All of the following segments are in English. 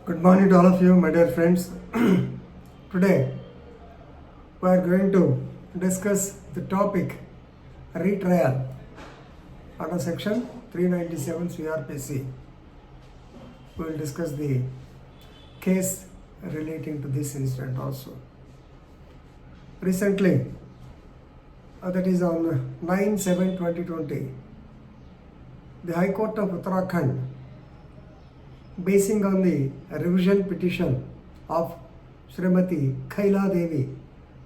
Good morning to all of you, my dear friends. Today, we are going to discuss the topic retrial under section 397 crpc. We will discuss the case relating to this incident also. Recently, that is on 9/7/2020, the High Court of Uttarakhand, basing on the revision petition of Srimati Kaila Devi,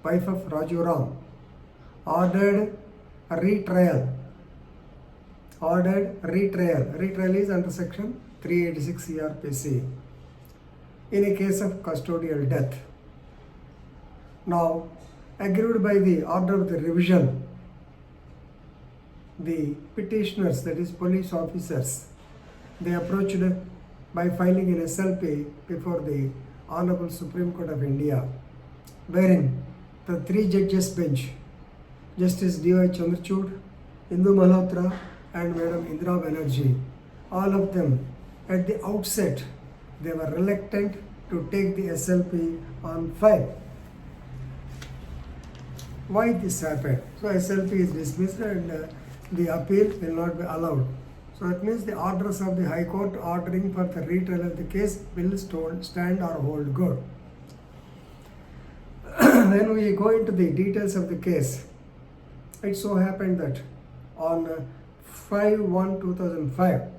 wife of Raju Ram, ordered retrial. Retrial is under section 386 CRPC in a case of custodial death. Now, agreed by the order of the revision, the petitioners, that is police officers, they approached by filing an SLP before the Honorable Supreme Court of India, wherein the three judges bench, Justice D.Y. Chandrachud, Indu Malhotra and Madam Indira Banerjee, all of them at the outset, they were reluctant to take the SLP on file. Why this happened? So SLP is dismissed and the appeal will not be allowed. So that means the orders of the High Court ordering for the retrial of the case will stand or hold good. When we go into the details of the case, it so happened that on 5/1/2005,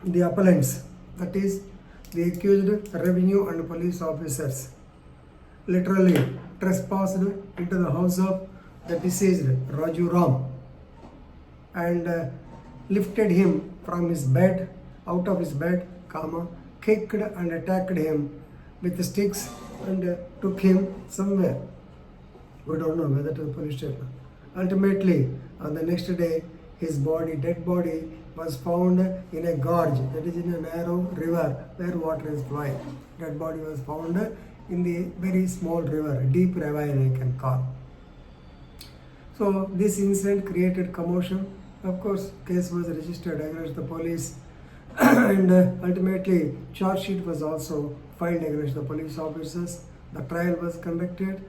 the appellants, that is the accused revenue and police officers, literally trespassed into the house of the deceased Raju Ram and lifted him from his bed, out of his bed, kicked and attacked him with sticks and took him somewhere. We don't know whether to the police station. Ultimately, on the next day, his dead body, was found in a gorge, that is in a narrow river where water is flowing. Dead body was found in the very small river, deep ravine I can call. So this incident created commotion. Of course, case was registered against the police and ultimately charge sheet was also filed against the police officers. The trial was conducted.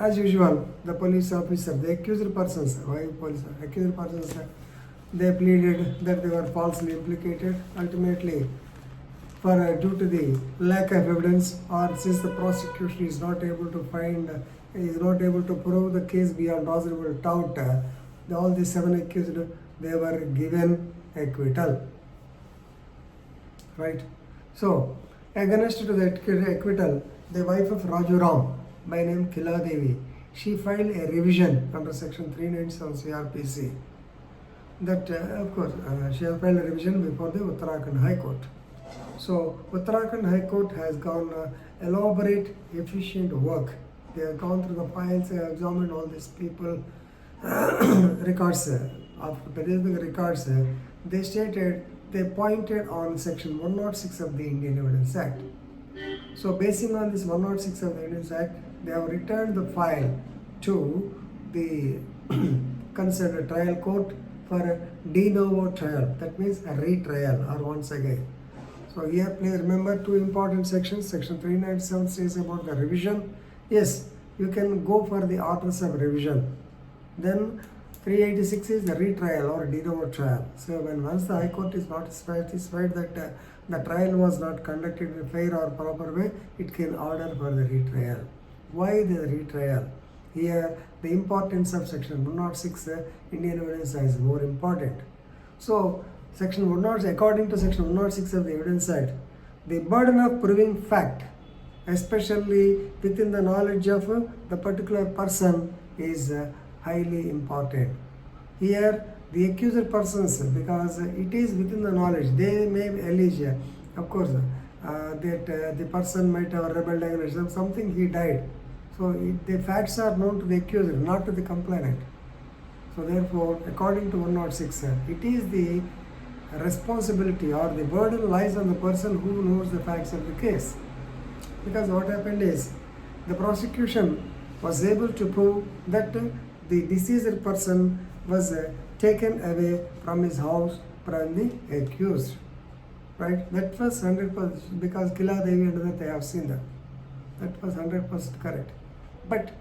As usual, the police officer, the accused persons, they pleaded that they were falsely implicated. Ultimately, due to the lack of evidence, or since the prosecution is not able to prove the case beyond reasonable doubt, all the 7 accused, they were given acquittal. Right? So, against the acquittal, the wife of Raju Ram, by name Kaila Devi, she filed a revision under section 397 CRPC. That, of course, she has filed a revision before the Uttarakhand High Court. So, Uttarakhand High Court has gone elaborate, efficient work. They have gone through the files, they have examined all these people, records. After producing the records, they pointed on section 106 of the Indian Evidence Act. So, basing on this 106 of the Evidence Act, they have returned the file to the concerned trial court for a de novo trial. That means a retrial or once again. So here, please remember 2 important sections. Section 397 says about the revision. Yes, you can go for the orders of revision. Then 386 is the retrial or de novo trial. So once the High Court is not satisfied that the trial was not conducted in a fair or proper way, it can order for the retrial. Why the retrial? Here, the importance of section 106 Indian Evidence Act is more important. So, section 106, according to section 106 of the Evidence Act, the burden of proving fact, especially within the knowledge of the particular person, is highly important. Here, the accused persons, because it is within the knowledge, they may allege, of course, that the person might have rebelled against something, he died. So the facts are known to the accused, not to the complainant. So therefore, according to 106, it is the responsibility or the burden lies on the person who knows the facts of the case. Because what happened is, the prosecution was able to prove that the deceased person was taken away from his house from the accused. right? That was 100% because Kila Devi and that they have seen that. That was 100% correct. But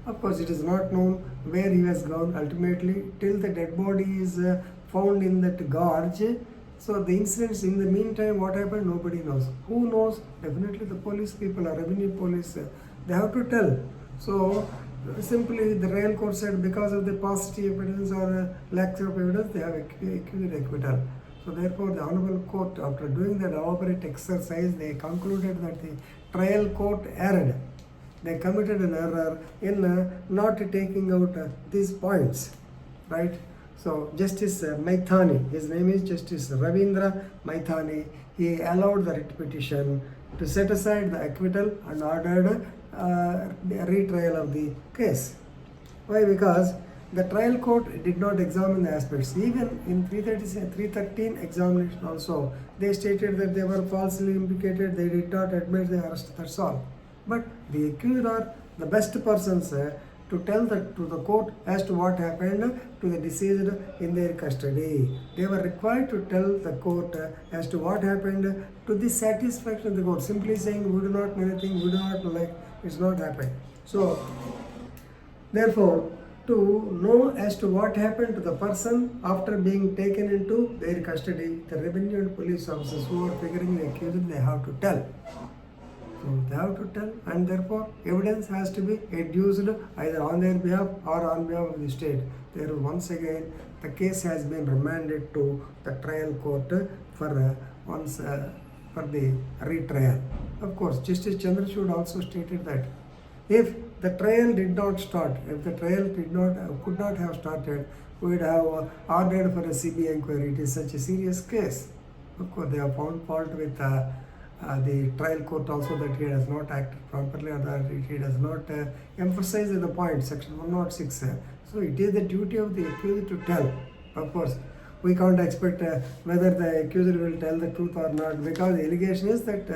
of course, it is not known where he has gone ultimately till the dead body is found in that gorge. So the incidents in the meantime, what happened, nobody knows. Who knows? Definitely the police people or revenue police, they have to tell. So simply the royal court said because of the paucity of evidence or lack of evidence, they have accused acquittal. So therefore the Honorable Court, after doing that elaborate exercise, they concluded that the trial court erred. They committed an error in not taking out these points, right? So Justice Maithani, his name is Justice Ravindra Maithani, he allowed the writ petition to set aside the acquittal and ordered the retrial of the case. Why? Because the trial court did not examine the aspects. Even in 313 examination also, they stated that they were falsely implicated, they did not admit the arrest, that's all. But the accused are the best persons to tell to the court as to what happened to the deceased in their custody. They were required to tell the court as to what happened to the satisfaction of the court. Simply saying we do not know anything, we do not like, it's not happened. So therefore, to know as to what happened to the person after being taken into their custody, the revenue and police officers who are figuring the accused, they have to tell. So they have to tell, and therefore evidence has to be adduced either on their behalf or on behalf of the state. There once again the case has been remanded to the trial court for the retrial. Of course, Justice Chandrachud also stated that if the trial did not start, if the trial could not have started, we would have ordered for a CBI inquiry. It is such a serious case. Of course, they have found fault with the trial court also that he has not acted properly or that he does not emphasize the point, section 106. So it is the duty of the accused to tell. Of course, we can't expect whether the accused will tell the truth or not, because the allegation is that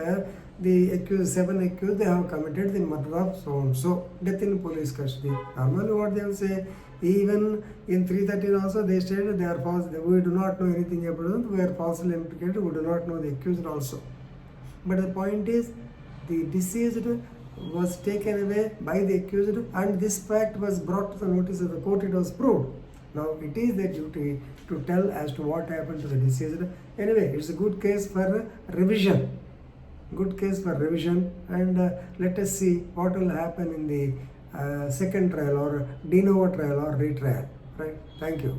the accused, 7 accused, they have committed the murder of so and so, death in police custody. Normally what they will say, even in 313 also they stated they are false, we do not know anything about them, we are falsely implicated, we do not know the accused also. But the point is, the deceased was taken away by the accused and this fact was brought to the notice of the court, it was proved. Now it is their duty to tell as to what happened to the deceased. Anyway, it's a good case for revision. Good case for revision, and let us see what will happen in the second trial or de novo trial or retrial. Right? Thank you.